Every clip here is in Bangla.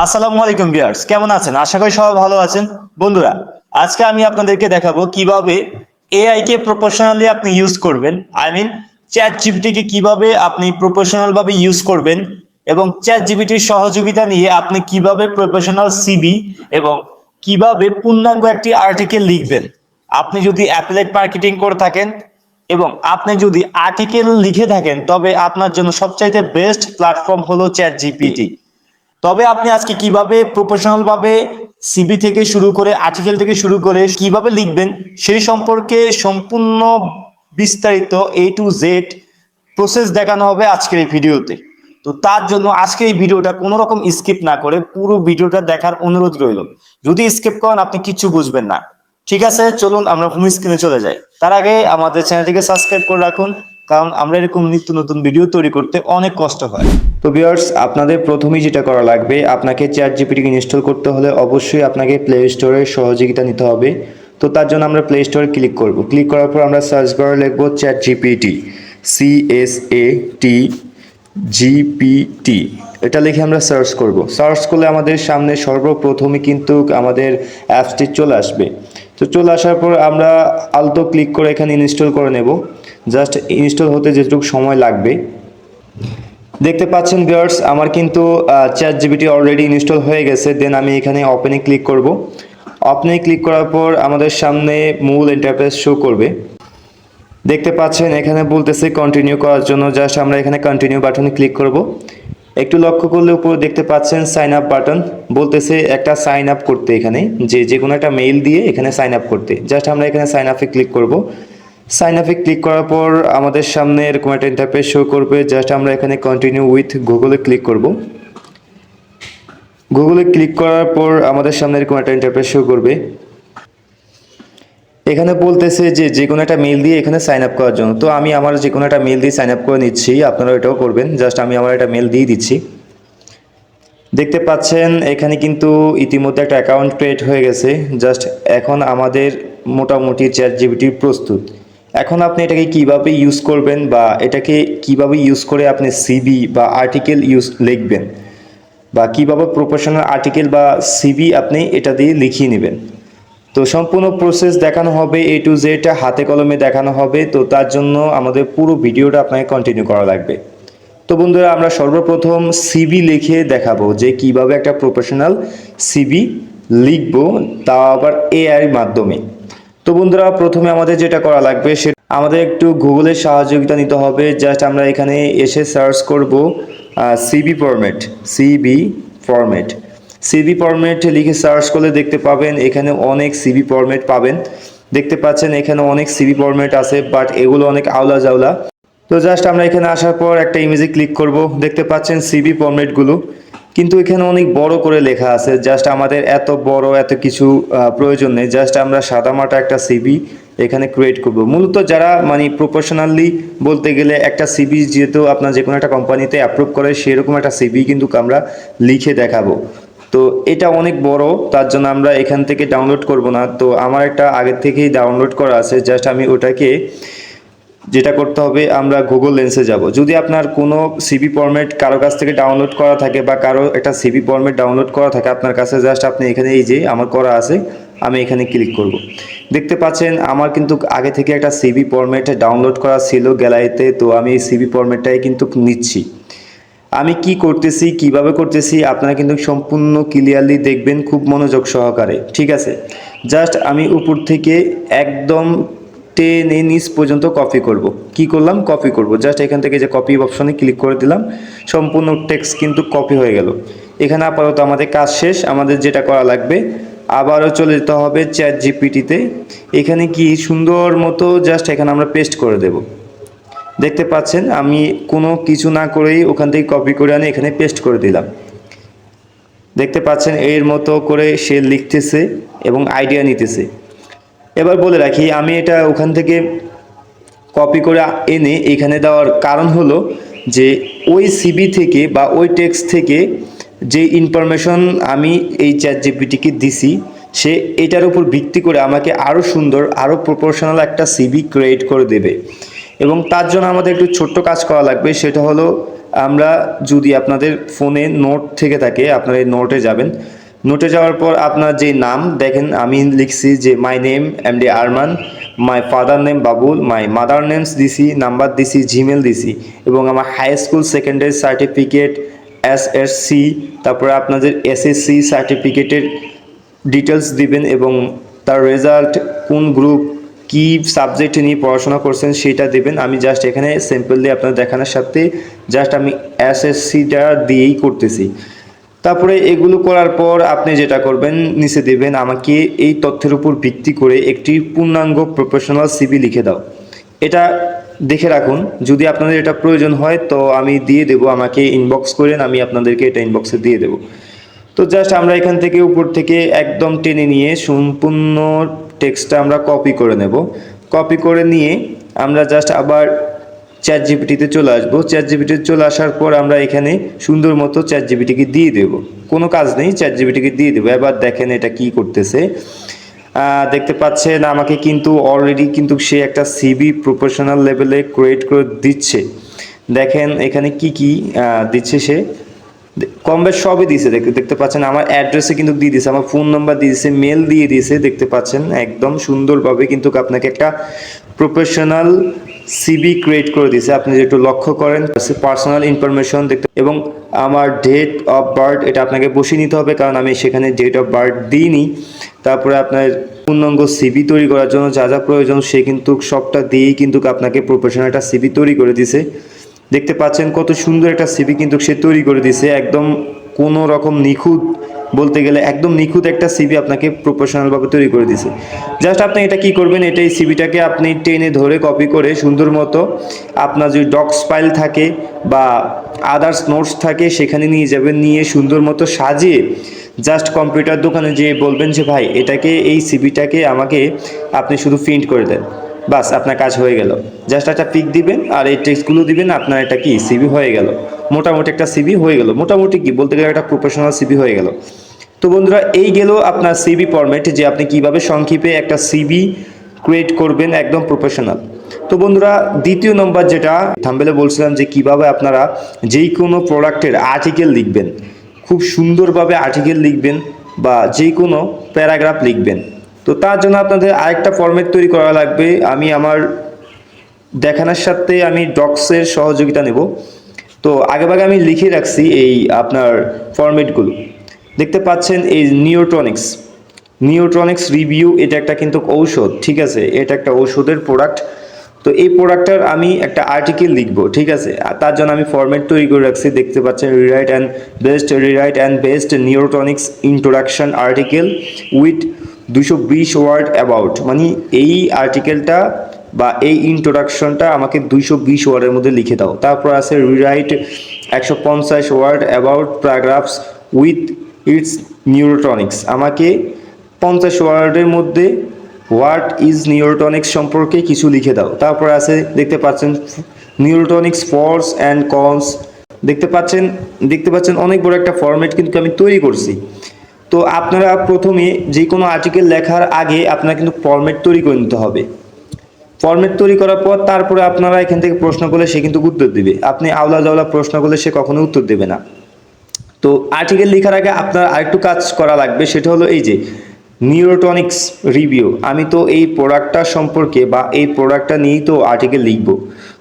আসসালামু আলাইকুম ভিউয়ার্স, কেমন আছেন? আশা করি সবাই ভালো আছেন। বন্ধুরা, আজকে আমি আপনাদেরকে দেখাবো কিভাবে এআই কে প্রফেশনালি আপনি ইউজ করবেন। চ্যাট জিপিটি কে কিভাবে আপনি প্রফেশনাল ভাবে ইউজ করবেন এবং চ্যাট জিপিটির সহযোগিতা নিয়ে আপনি কিভাবে প্রফেশনাল সিভি এবং কিভাবে পূর্ণাঙ্গ একটি আর্টিকেল লিখবেন। আপনি যদি অ্যাফিলিয়েট মার্কেটিং করে থাকেন এবং আপনি যদি আর্টিকেল লিখে থাকেন, তবে আপনার জন্য সবচাইতে বেস্ট প্ল্যাটফর্ম হলো চ্যাট জিপিটি। তবে আপনি আজকে কিভাবে প্রফেশনাল ভাবে সিভি থেকে শুরু করে আর্টিকেল থেকে শুরু করে কিভাবে লিখবেন সেই সম্পর্কে সম্পূর্ণ বিস্তারিত A to Z প্রসেস দেখানো হবে আজকের এই ভিডিওতে। তো তার জন্য আজকের এই ভিডিওটা কোনো রকম স্কিপ না করে পুরো ভিডিওটা দেখার অনুরোধ রইল। যদি স্কিপ করেন আপনি কিচ্ছু বুঝবেন না। ঠিক আছে, চলুন আমরা হোম স্ক্রিনে চলে যাই। তার আগে আমাদের চ্যানেলটিকে সাবস্ক্রাইব করে রাখুন, কারণ আমরা এরকম নিত্য নতুন ভিডিও তৈরি করতে অনেক কষ্ট হয়। তো ভিউয়ার্স, আপনাদের প্রথমেই যেটা করা লাগবে, আপনাকে চ্যাট জিপিটি ইনস্টল করতে হলে অবশ্যই আপনাকে প্লে স্টোরের সহযোগিতা নিতে হবে। তো তার জন্য আমরা প্লে স্টোরে ক্লিক করব। ক্লিক করার পর আমরা সার্চ বারে লিখব চ্যাট জিপিটি, CSAT GPT। এটা লিখে আমরা সার্চ করব। সার্চ করলে আমাদের সামনে সর্বপ্রথমে কিন্তু আমাদের অ্যাপসটি চলে আসবে। তো চলে আসার পর আমরা আলতো ক্লিক করে এখানে ইনস্টল করে নেব। জাস্ট ইনস্টল হতে যেটুকু সময় লাগবে। দেখতে পাচ্ছেন ভিউয়ার্স, আমার কিন্তু চ্যাট জিপিটি অলরেডি ইনস্টল হয়ে গেছে। দেন আমি এখানে ওপেনে ক্লিক করব। ওপেনে ক্লিক করার পর আমাদের সামনে মূল ইন্টারফেস শো করবে। দেখতে পাচ্ছেন এখানে বলতেছে কন্টিনিউ করার জন্য। জাস্ট আমরা এখানে কন্টিনিউ বাটনে ক্লিক করব। একটু লক্ষ্য করলে উপরে দেখতে পাচ্ছেন সাইন আপ বাটন, বলতেছে একটা সাইন আপ করতে, এখানে যে কোনো একটা মেইল দিয়ে এখানে সাইন আপ করতে। জাস্ট আমরা এখানে সাইন আপে ক্লিক করব। সাইন আপে ক্লিক করার পর আমাদের সামনে এরকম একটা ইন্টারফেস শো করবে। জাস্ট আমরা এখানে কন্টিনিউ উইথ গুগলে ক্লিক করব। গুগলে ক্লিক করার পর আমাদের সামনে এরকম একটা ইন্টারফেস শো করবে। এখানে বলতেছে যে কোনো একটা মেইল দিয়ে এখানে সাইন আপ করার জন্য। তো আমি আমার যে কোনো একটা মেইল দিয়ে সাইন আপ করে নিচ্ছি, আপনারা এটাও করবেন। জাস্ট আমি আমার একটা মেইল দিয়ে দিচ্ছি। দেখতে পাচ্ছেন এখানে কিন্তু ইতিমধ্যে একটা অ্যাকাউন্ট ক্রিয়েট হয়ে গেছে। জাস্ট এখন আমাদের মোটামুটি চ্যাট জিপিটি প্রস্তুত। এখন আপনি এটাকে কিভাবে ইউজ করবেন বা এটাকে কিভাবে ইউজ করে আপনি সিভি বা আর্টিকেল লিখবেন বা কিভাবে প্রফেশনাল আর্টিকেল বা সিভি আপনি এটা দিয়ে লিখিয়ে নেবেন, তো সম্পূর্ণ প্রসেস দেখানো হবে। A to Z হাতে কলমে দেখানো হবে। তো তার জন্য আমাদের পুরো ভিডিওটা আপনাকে কন্টিনিউ করা লাগবে। তো বন্ধুরা, আমরা সর্বপ্রথম সিভি লিখে দেখাবো যে কিভাবে একটা প্রফেশনাল সিভি লিখবো, তাও আবার এআই এর মাধ্যমে। তো বন্ধুরা, প্রথমে আমাদের যেটা করা লাগবে সেটা আমাদের একটু গুগলের সহযোগিতা নিতে হবে। জাস্ট আমরা এখানে এসে সার্চ করব সিভি ফরম্যাট লিখে সার্চ করলে দেখতে পাবেন এখানে অনেক সিভি ফরম্যাট পাবেন। দেখতে পাচ্ছেন এখানে অনেক সিভি ফরম্যাট আছে, বাট এগুলো অনেক আওলা জাওলা। তো জাস্ট আমরা এখানে আসার পর একটা ইমেজে ক্লিক করব। দেখতে পাচ্ছেন সিভি ফরম্যাটগুলো, কিন্তু এখানে অনেক বড় করে লেখা আছে। জাস্ট আমাদের এত বড় এত কিছু প্রয়োজন নেই। জাস্ট আমরা সাদামাটা একটা সিভি এখানে ক্রিয়েট করব। মূলত যারা প্রফেশনালি বলতে গেলে একটা সিভি যেহেতু আপনার যে কোনো একটা কোম্পানিতে অ্যাপ্রুভ করে, সেরকম একটা সিভি কিন্তু আমরা লিখে দেখাবো। তো এটা অনেক বড়, তার জন্য আমরা এখান থেকে ডাউনলোড করব না। তো আমার একটা আগের থেকেই ডাউনলোড করা আছে। জাস্ট আমি ওটাকে যেটা করতে হবে, আমরা গুগল লেন্সে যাব। যদি আপনার কোনো সিভি ফরম্যাট কারো কাছ থেকে ডাউনলোড করা থাকে বা কারো একটা সিভি ফরম্যাট ডাউনলোড করা থাকে আপনার কাছে, জাস্ট আপনি এখানে এই যে আমার করা আছে, আমি এখানে ক্লিক করব। দেখতে পাচ্ছেন আমার কিন্তু আগে থেকে একটা সিভি ফরম্যাট ডাউনলোড করা ছিল গ্যালারিতে। তো আমি এই সিভি ফরম্যাটটাই কিন্তু নিচ্ছি। আমি কি করতেছি, কিভাবে করতেছি আপনারা কিন্তু সম্পূর্ণ ক্লিয়ারলি দেখবেন খুব মনোযোগ সহকারে। ঠিক আছে, জাস্ট আমি উপর থেকে একদম টেনে নিচ পর্যন্ত কপি করব। কি করলাম, কপি করব। জাস্ট এখান থেকে যে কপি অপশনে ক্লিক করে দিলাম, সম্পূর্ণ টেক্সট কিন্তু কপি হয়ে গেল। এখানে আপাতত আমাদের কাজ শেষ। আমাদের যেটা করা লাগবে, আবারও চলে যেতে হবে চ্যাট জিপিটিতে। এখানে কি সুন্দর মতো জাস্ট এখানে আমরা পেস্ট করে দেব। দেখতে পাচ্ছেন আমি কোনো কিছু না করেই ওখান থেকে কপি করে আনি এখানে পেস্ট করে দিলাম। দেখতে পাচ্ছেন এর মতো করে সে লিখতেছে এবং আইডিয়া নিতেছে। এবার বলে রাখি, আমি এটা ওখান থেকে কপি করে এনে এখানে দেওয়ার কারণ হলো যে ওই সিভি থেকে বা ওই টেক্সট থেকে যে ইনফরমেশন আমি এই চ্যাট জিপিটিকে দিছি, সে এটার উপর ভিত্তি করে আমাকে আরও সুন্দর আরও প্রপোর্শনাল একটা সিভি ক্রিয়েট করে দেবে। এবং তার জন্য আমাদের একটু ছোট্ট কাজ করা লাগবে, সেটা হলো আমরা যদি আপনাদের ফোনে নোট থেকে থাকে আপনারা এই নোটে যাবেন। নোটে যাওয়ার পর আপনার যে নাম দেখেন, আমি লিখছি যে my name MD Arman, my father name Babul, my mother names দিছি, নাম্বার দিছি, জিমেল দিছি এবং আমার high school secondary certificate, SSC, তারপরে আপনাদের এসএসসি সার্টিফিকেটের ডিটেলস দিবেন এবং তার রেজাল্ট, কোন গ্রুপ, কি সাবজেক্ট নিয়ে পড়াশোনা করছেন সেটা দেবেন। আমি জাস্ট এখানে সিম্পলি আপনার দেখানোর সাথে জাস্ট আমি এসএসসিটা দিয়েই করতেছি। তারপরে এগুলো করার পর আপনি যেটা করবেন, নিচে দেবেন আমাকে এই তথ্যের উপর ভিত্তি করে একটি পূর্ণাঙ্গ প্রফেশনাল সিভি লিখে দাও। এটা দেখে রাখুন, যদি আপনাদের এটা প্রয়োজন হয় তো আমি দিয়ে দেবো, আমাকে ইনবক্স করেন, আমি আপনাদেরকে এটা ইনবক্সে দিয়ে দেবো। তো জাস্ট আমরা এখান থেকে উপর থেকে একদম টেনে নিয়ে সম্পূর্ণ টেক্সটটা আমরা কপি করে নেব। কপি করে নিয়ে আমরা জাস্ট আবার চ্যাট জিপিটিতে চলে আসবো। চ্যাট জিপিটিতে চলে আসার পর আমরা এখানে সুন্দর মতো চ্যাট জিপিটিকে দিয়ে দেবো, কোনো কাজ নেই, চ্যাট জিপিটিকে দিয়ে দেবো। এবার দেখেন এটা কি করতেছে। দেখতে পাচ্ছেন আমাকে কিন্তু অলরেডি কিন্তু সে একটা সিভি প্রফেশনাল লেভেলে ক্রিয়েট করে দিচ্ছে। দেখেন এখানে কি কি দিচ্ছে সে, কম বেশ সবই দিয়েছে। দেখতে পাচ্ছেন আমার অ্যাড্রেসে কিন্তু দিয়ে দিয়েছে, আমার ফোন নাম্বার দিয়ে দিয়েছে, মেল দিয়ে দিয়েছে। দেখতে পাচ্ছেন একদম সুন্দরভাবে কিন্তু আপনাকে একটা প্রফেশনাল সিভি ক্রিয়েট করে দিয়েছে। আপনি যেটা লক্ষ্য করেন পার্সোনাল ইনফরমেশন দেখতে, এবং আমার ডেট অফ বার্থ এটা আপনাকে বসিয়ে নিতে হবে, কারণ আমি সেখানে ডেট অফ বার্থ দিইনি। তারপরে আপনার পূর্ণাঙ্গ সিভি তৈরি করার জন্য যা যা প্রয়োজন সে কিন্তু সবটা দিয়েই কিন্তু আপনাকে প্রফেশনাল একটা সিভি তৈরি করে দিয়েছে। দেখতে পাচ্ছেন কত সুন্দর একটা সিভি কিন্তু সে তৈরি করে দিয়েছে, একদম কোনো রকম নিখুঁত, বলতে গেলে একদম নিখুঁত একটা সিভি আপনাকে প্রফেশনালভাবে তৈরি করে দিয়েছে। জাস্ট আপনি এটা কি করবেন, এটা এই সিভিটাকে আপনি টেনে ধরে কপি করে সুন্দর মতো আপনার যদি ডক্স ফাইল থাকে বা আদার্স নোটস থাকে সেখানে নিয়ে যাবেন, নিয়ে সুন্দর মতো সাজিয়ে জাস্ট কম্পিউটার দোকানে যেয়ে বলবেন যে ভাই এটাকে, এই সিভিটাকে আমাকে আপনি শুধু প্রিন্ট করে দেন, বাস আপনার কাজ হয়ে গেল। জাস্ট একটা পিক দিবেন আর এই টেক্সটগুলো দিবেন, আপনার এটা কি সিভি হয়ে গেল। মোটামুটি একটা সিভি হয়ে গেল, মোটামুটি কি বলতে গেলে একটা প্রফেশনাল সিভি হয়ে গেল। তো বন্ধুরা এই গেল আপনার সিভি ফরম্যাট, যে আপনি কিভাবে সংক্ষেপে একটা সিভি ক্রিয়েট করবেন একদম প্রফেশনাল। তো বন্ধুরা দ্বিতীয় নম্বর যেটা থাম্বনেলে বলছিলাম যে কিভাবে আপনারা যেই কোনো প্রোডাক্টের আর্টিকেল লিখবেন, খুব সুন্দরভাবে আর্টিকেল লিখবেন বা যে কোনো প্যারাগ্রাফ লিখবেন। তো তার জন্য আপনাদের আরেকটা ফরম্যাট তৈরি করা লাগবে। আমি আমার দেখানোর সাথে আমি ডক্সের সহযোগিতা নেব। তো আগেভাগে আমি লিখে রাখছি এই আপনার ফরম্যাটগুলো। দেখতে পাচ্ছেন এই নিউট্রনিক্স রিভিউ, এটা একটা কিন্তু ঔষধ, ঠিক আছে, এটা একটা ঔষধের প্রোডাক্ট। তো এই প্রোডাক্টটার আমি একটা আর্টিকেল লিখব, ঠিক আছে, আর তার জন্য আমি ফরম্যাট তৈরি করে রাখছি। দেখতে পাচ্ছেন rewrite and best neutronics introduction article with 220 word about, মানে এই আর্টিকেলটা বা এই ইন্ট্রোডাকশনটা আমাকে 220 ওয়ার্ডের মধ্যে লিখে দাও। তারপর আছে rewrite 150 word about paragraphs with its neurotonics, আমাকে 50 ওয়ার্ডের মধ্যে হোয়াট ইজ নিউরোটনিক্স সম্পর্কে কিছু লিখে দাও। তারপর আছে দেখতে পাচ্ছেন নিউরোটনিক্স ফরস অ্যান্ড কনস। দেখতে পাচ্ছেন অনেক বড় একটা ফরম্যাট কিন্তু আমি তৈরি করছি। তো আপনারা প্রথমে যে কোনো আর্টিকেল লেখার আগে আপনারা কিন্তু ফরম্যাট তৈরি করে নিতে হবে। ফরম্যাট তৈরি করার পর তারপরে আপনারা এখান থেকে প্রশ্ন করলে সে কিন্তু উত্তর দিবে, আপনি আওলা জাওলা প্রশ্ন করলে সে কখনো উত্তর দেবে না। তো আর্টিকেল লেখার আগে আপনার আরেকটু কাজ করা লাগবে, সেটা হলো এই যে নিউরোটনিক্স রিভিউ। আমি তো এই প্রোডাক্টটা সম্পর্কে বা এই প্রোডাক্টটা নিয়েই তো আর্টিকেল লিখব,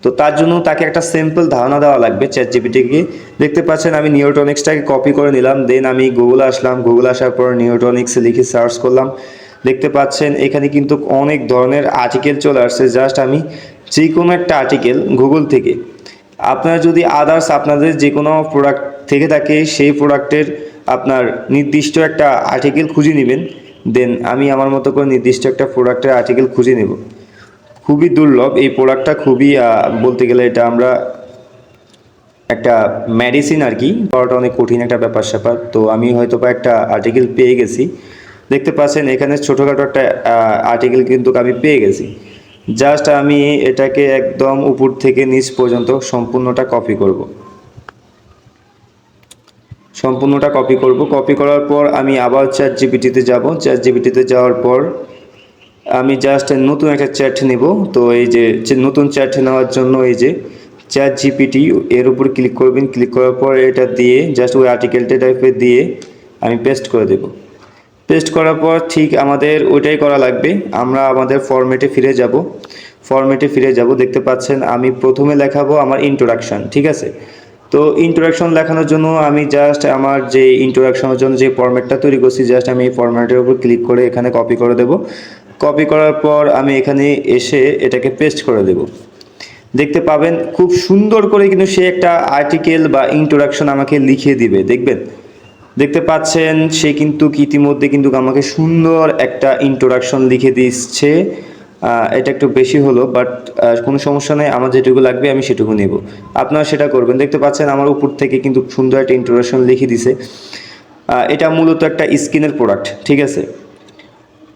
তো তার জন্য তাকে একটা সিম্পল ধারণা দেওয়া লাগবে চ্যাট জিপিটিকে। দেখতে পাচ্ছেন আমি নিউরোটনিক্সটাকে কপি করে নিলাম, দেন আমি গুগলে আসলাম, গুগলে আসার পর নিউরোটনিক্স লিখে সার্চ করলাম। দেখতে পাচ্ছেন এখানে কিন্তু অনেক ধরনের আর্টিকেল চলে আসছে। জাস্ট আমি যে কোনো একটা আর্টিকেল গুগল থেকে, আপনারা যদি আদার্স আপনাদের যে কোনো প্রোডাক্ট থেকে থাকে সেই প্রোডাক্টের আপনার নির্দিষ্ট একটা আর্টিকেল খুঁজে নেবেন। দেন আমি আমার মতো করে নির্দিষ্ট একটা প্রোডাক্টের আর্টিকেল খুঁজে নেব। খুবই দুর্লভ এই প্রোডাক্টটা, খুবই বলতে গেলে এটা আমরা একটা মেডিসিন আর কি, পাওয়াটা অনেক কঠিন একটা ব্যাপার স্যাপার। তো আমি হয়তো বা একটা আর্টিকেল পেয়ে গেছি। দেখতে পাচ্ছেন এখানে ছোটোখাটো একটা আর্টিকেল কিন্তু আমি পেয়ে গেছি। জাস্ট আমি এটাকে একদম উপর থেকে নিচ পর্যন্ত সম্পূর্ণটা কপি করব। কপি করার পর আমি আবার চ্যাট জিপিটিতে যাব। চ্যাট জিপিটিতে যাওয়ার পর আমি জাস্ট নতুন একটা চ্যাট নেব। তো এই যে নতুন চ্যাট নেওয়ার জন্য এই যে চ্যাট জিপিটি এর উপর ক্লিক করবেন। ক্লিক করার পর এটা দিয়ে জাস্ট ওই আর্টিকেলটা টাইপের দিয়ে আমি পেস্ট করে দেব। পেস্ট করার পর ঠিক আমাদের ওইটাই করা লাগবে। আমরা আমাদের ফরম্যাটে ফিরে যাব। দেখতে পাচ্ছেন আমি প্রথমে লেখাবো আমার ইন্ট্রোডাকশন, ঠিক আছে। তো ইন্ট্রোডাকশন লেখানোর জন্য আমি জাস্ট আমার যে ইন্ট্রোডাকশনের জন্য যে ফরম্যাটটা তৈরি করছি, জাস্ট আমি এই ফরম্যাটের উপর ক্লিক করে এখানে কপি করে দেব। কপি করার পর আমি এখানে এসে এটাকে পেস্ট করে দেব। দেখতে পাবেন খুব সুন্দর করে কিন্তু সে একটা আর্টিকেল বা ইন্ট্রোডাকশন আমাকে লিখে দিবে। দেখতে পাচ্ছেন সে কিন্তু ইতিমধ্যে কিন্তু আমাকে সুন্দর একটা ইন্ট্রোডাকশন লিখে দিচ্ছে। এটা একটু বেশি হলো, বাট কোনো সমস্যা নেই, আমার যেটুকু লাগবে আমি সেটুকু নেব। আপনারা সেটা করবেন। দেখতে পাচ্ছেন আমার উপর থেকে কিন্তু সুন্দর একটা ইন্ট্রোডাকশন লিখে দিছে। এটা মূলত একটা স্কিনের প্রোডাক্ট, ঠিক আছে।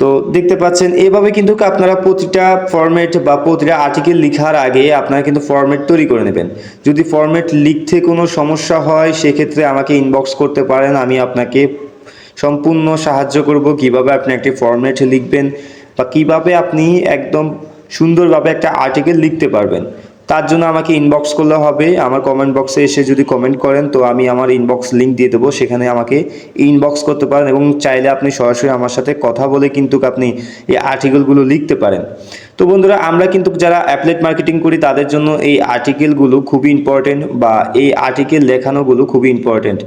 তো দেখতে পাচ্ছেন এভাবে কিন্তু আপনারা প্রতিটা ফরম্যাট বা প্রতিটা আর্টিকেল লেখার আগে আপনারা কিন্তু ফরম্যাট তৈরি করে নেবেন। যদি ফরম্যাট লিখতে কোনো সমস্যা হয় সেক্ষেত্রে আমাকে ইনবক্স করতে পারেন, আমি আপনাকে সম্পূর্ণ সাহায্য করব কিভাবে আপনি একটি ফরম্যাট লিখবেন বা কিভাবে আপনি একদম সুন্দরভাবে একটা আর্টিকেল লিখতে পারবেন। তার জন্য আমাকে ইনবক্স করলে হবে। আমার কমেন্ট বক্সে এসে যদি কমেন্ট করেন তো আমি আমার ইনবক্স লিঙ্ক দিয়ে দেবো, সেখানে আমাকে ইনবক্স করতে পারেন এবং চাইলে আপনি সরাসরি আমার সাথে কথা বলে কিন্তু আপনি এই আর্টিকেলগুলো লিখতে পারেন। তো বন্ধুরা, আমরা কিন্তু যারা অ্যাফিলিয়েট মার্কেটিং করি তাদের জন্য এই আর্টিকেলগুলো খুবই ইম্পর্টেন্ট বা এই আর্টিকেল লেখানোগুলো খুবই ইম্পর্টেন্ট।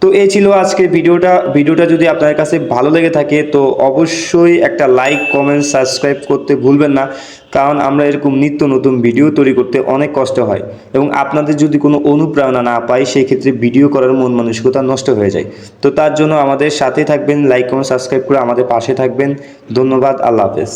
তো এই ছিল আজকের ভিডিওটা যদি আপনার কাছে ভালো লেগে থাকে তো অবশ্যই একটা লাইক, কমেন্ট, সাবস্ক্রাইব করতে ভুলবেন না, কারণ আমরা এরকম নিত্য নতুন ভিডিও তৈরি করতে অনেক কষ্ট হয় এবং আপনাদের যদি কোনো অনুপ্রেরণা না পাই সেই ক্ষেত্রে ভিডিও করার মন মানসিকতা নষ্ট হয়ে যায়। তো তার জন্য আমাদের সাথে থাকবেন, লাইক, কমেন্ট, সাবস্ক্রাইব করে আমাদের পাশে থাকবেন। ধন্যবাদ, আল্লাহ হাফেজ।